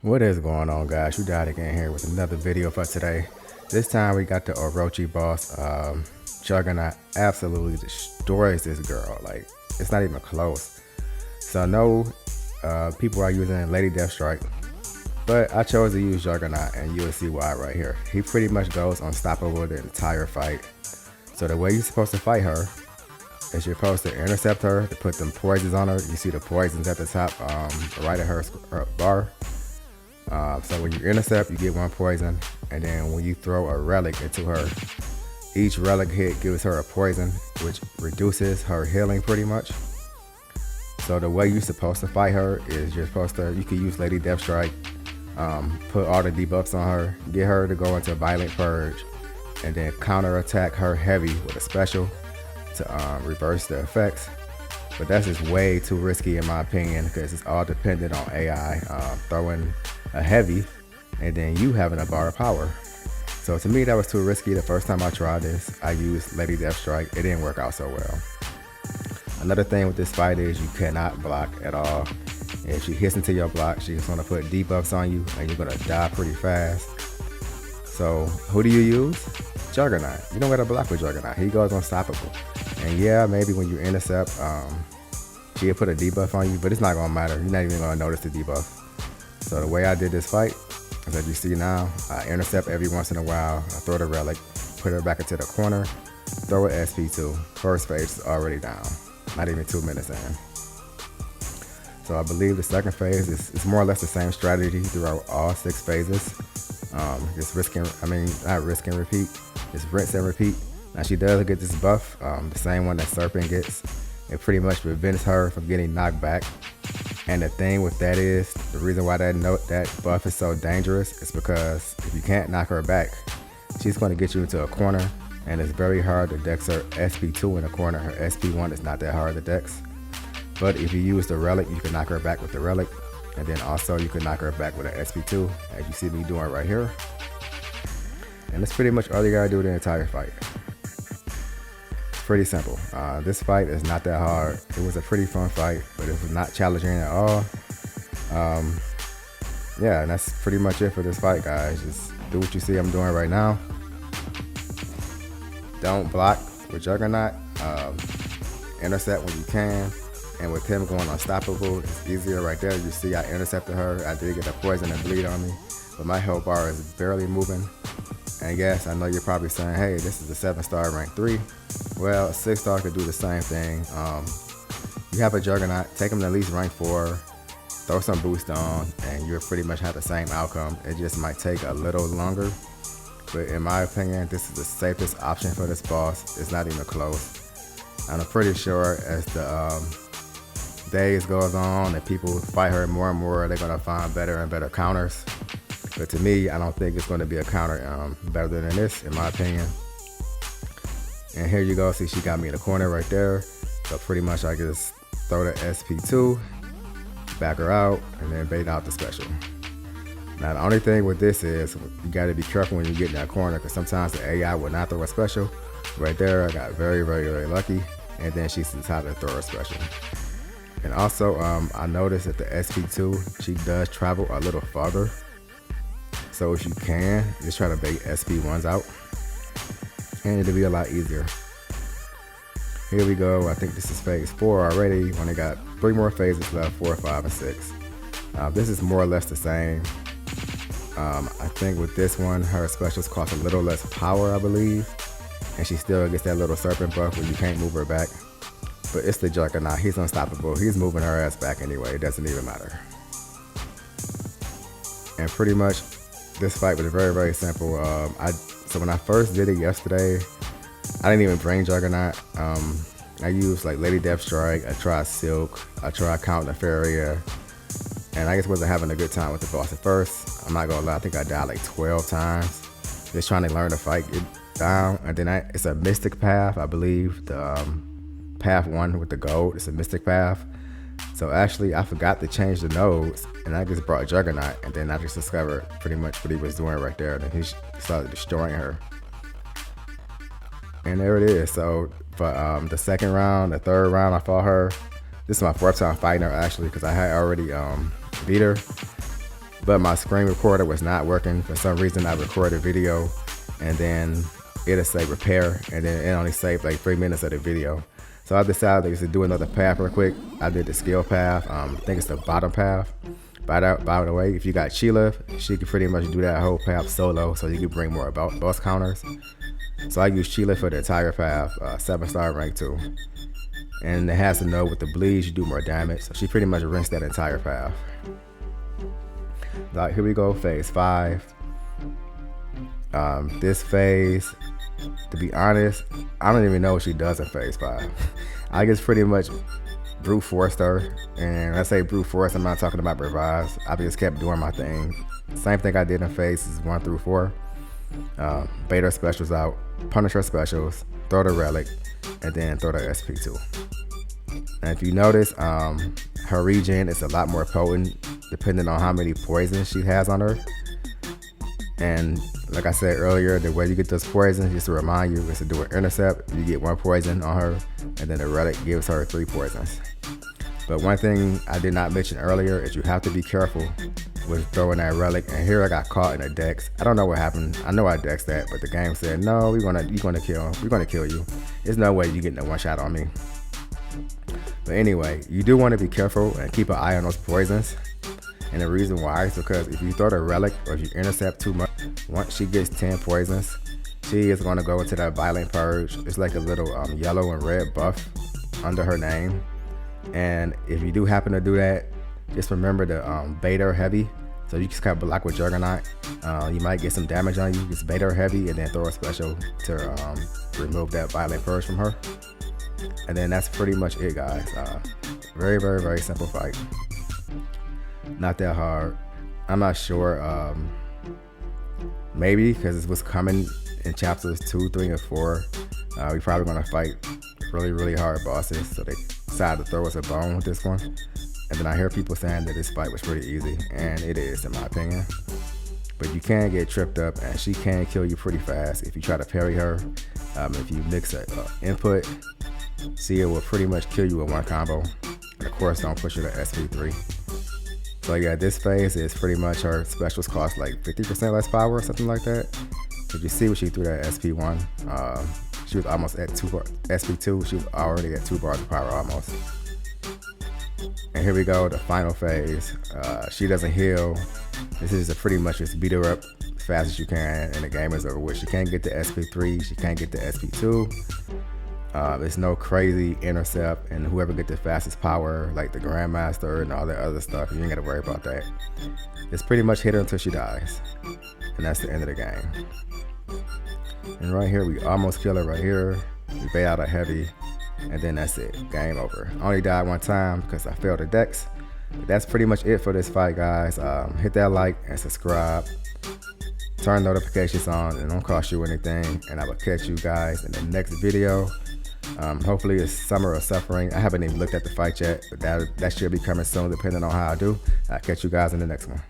What is going on, guys? You died again here with another video for today. This time we got the Orochi boss. Juggernaut absolutely destroys this girl. Like, it's not even close. So I know people are using Lady Deathstrike, but I chose to use Juggernaut, and you'll see why right here. He pretty much goes unstoppable the entire fight. So the way you're supposed to fight her is you're supposed to intercept her, to put them poisons on her. You see the poisons at the top, right at her bar. So when you intercept, you get one poison, and then when you throw a relic into her, each relic hit gives her a poison, which reduces her healing pretty much. So the way you're supposed to fight her is you can use Lady Deathstrike, put all the debuffs on her, get her to go into Violent Purge, and then counter attack her heavy with a special to reverse the effects. But that's just way too risky in my opinion, because it's all dependent on AI throwing a heavy and then you having a bar of power. So to me, that was too risky. The first time I tried this, I used Lady Deathstrike. It didn't work out so well. Another thing with this fight is you cannot block at all. If she hits into your block, she's gonna put debuffs on you and you're gonna die pretty fast. So who do you use? Juggernaut. You don't gotta block with Juggernaut. He goes unstoppable. And yeah, maybe when you intercept, she'll put a debuff on you, but it's not gonna matter. You're not even gonna notice the debuff. So the way I did this fight, as you see now, I intercept every once in a while. I throw the relic, put her back into the corner, throw an SP2. First phase is already down. Not even 2 minutes in. So I believe the second phase is more or less the same strategy throughout all 6 phases. Just not risk and repeat, just rinse and repeat. Now she does get this buff, the same one that Serpent gets. It pretty much prevents her from getting knocked back. And the thing with that is, the reason why that buff is so dangerous is because if you can't knock her back, she's going to get you into a corner, and it's very hard to dex her SP2 in a corner. Her SP1 is not that hard to dex. But if you use the relic, you can knock her back with the relic, and then also you can knock her back with an SP2, as you see me doing right here. And that's pretty much all you gotta do the entire fight. Pretty simple. This fight is not that hard. It was a pretty fun fight, but it was not challenging at all. Yeah, and that's pretty much it for this fight, guys. Just do what you see I'm doing right now. Don't block with Juggernaut. Intercept when you can. And with him going unstoppable, it's easier right there. You see I intercepted her. I did get a poison and bleed on me, but my health bar is barely moving. And yes, I know you're probably saying, hey, this is a 7-star rank 3. Well, 6-star could do the same thing. You have a Juggernaut, take him to at least rank 4, throw some boost on, and you'll pretty much have the same outcome. It just might take a little longer. But in my opinion, this is the safest option for this boss. It's not even close. And I'm pretty sure as the days goes on and people fight her more and more, they're gonna find better and better counters. But to me, I don't think it's going to be a counter better than this, in my opinion. And here you go. See, she got me in the corner right there. So pretty much I just throw the SP2, back her out, and then bait out the special. Now, the only thing with this is you got to be careful when you get in that corner, because sometimes the AI will not throw a special. Right there, I got very, very, very lucky. And then she decided to throw a special. And also, I noticed that the SP2, she does travel a little farther. So if you can, just try to bait SP1s out, and it'll be a lot easier. Here we go. I think this is phase 4 already. When they got 3 more phases left, 4, 5, and 6. This is more or less the same. I think with this one, her specials cost a little less power, I believe, and she still gets that little serpent buff where you can't move her back. But it's the Juggernaut. He's unstoppable. He's moving her ass back anyway. It doesn't even matter. And pretty much, this fight was very, very simple. So when I first did it yesterday, I didn't even bring Juggernaut. I used like Lady Deathstrike, I tried Silk, I tried Count Nefaria, and I just wasn't having a good time with the boss at first. I'm not gonna lie, I think I died like 12 times. Just trying to learn to fight it down. And then it's a mystic path, I believe. The path 1 with the gold, it's a mystic path. So actually, I forgot to change the nodes, and I just brought Juggernaut, and then I just discovered pretty much what he was doing right there, and he started destroying her. And there it is. So for the second round, the third round, I fought her. This is my 4th time fighting her, actually, because I had already beat her. but my screen recorder was not working. For some reason, I recorded a video and then it'll say repair, and then it only saved like 3 minutes of the video. So I decided to do another path real quick. I did the skill path. I think it's the bottom path. By the way, if you got Sheila, she can pretty much do that whole path solo, so you can bring more boss counters. So I use Sheila for the entire path, 7-star rank 2. And it has to know with the bleeds, you do more damage. So she pretty much rinsed that entire path. Like, here we go, phase 5. This phase, to be honest, I don't even know what she does in phase 5. I just pretty much brute forced her, and when I say brute force, I'm not talking about revives. I just kept doing my thing. Same thing I did in phases 1 through 4. Bait her specials out, punish her specials, throw the relic, and then throw the SP2. And if you notice, her regen is a lot more potent depending on how many poisons she has on her. And like I said earlier, the way you get those poisons, just to remind you, is to do an intercept. You get 1 poison on her, and then the relic gives her 3 poisons. But one thing I did not mention earlier is you have to be careful with throwing that relic. And here I got caught in a dex. I don't know what happened. I know I dexed that, but the game said, no, we're gonna kill you. There's no way you getting a 1 shot on me. But anyway, you do want to be careful and keep an eye on those poisons. And the reason why is because if you throw the relic or if you intercept too much, once she gets 10 poisons, she is going to go into that violent purge. It's like a little yellow and red buff under her name. And if you do happen to do that, just remember to bait her heavy. So you just kind of block with Juggernaut. You might get some damage on you. Just bait her heavy and then throw a special to remove that violent purge from her. And then that's pretty much it, guys. Very, very, very simple fight. Not that hard. I'm not sure. Maybe because it was coming in chapters 2, 3, and 4. We're probably gonna fight really, really hard bosses. So they decided to throw us a bone with this one. And then I hear people saying that this fight was pretty easy, and it is, in my opinion. But you can get tripped up, and she can kill you pretty fast if you try to parry her. If you mix an input, she will pretty much kill you in 1 combo. And of course, don't push her to SP3. So yeah, this phase is pretty much her specials cost like 50% less power or something like that. If you see when she threw that SP1, she was almost at SP2, she was already at 2 bars of power almost. And here we go, the final phase. She doesn't heal. This is pretty much just beat her up as fast as you can, and the game is over with. She can't get the SP3, she can't get the SP2. There's no crazy intercept, and whoever get the fastest power, like the Grandmaster and all that other stuff, you ain't gotta worry about that. It's pretty much hit her until she dies, and that's the end of the game. And right here, we almost kill her right here. We bait out a heavy, and then that's it, game over. I only died 1 time because I failed the dex. But that's pretty much it for this fight, guys. Hit that like and subscribe. Turn notifications on, it don't cost you anything, and I will catch you guys in the next video. Hopefully it's Summer of Suffering. I haven't even looked at the fight yet, but that should be coming soon depending on how I do. I'll catch you guys in the next one.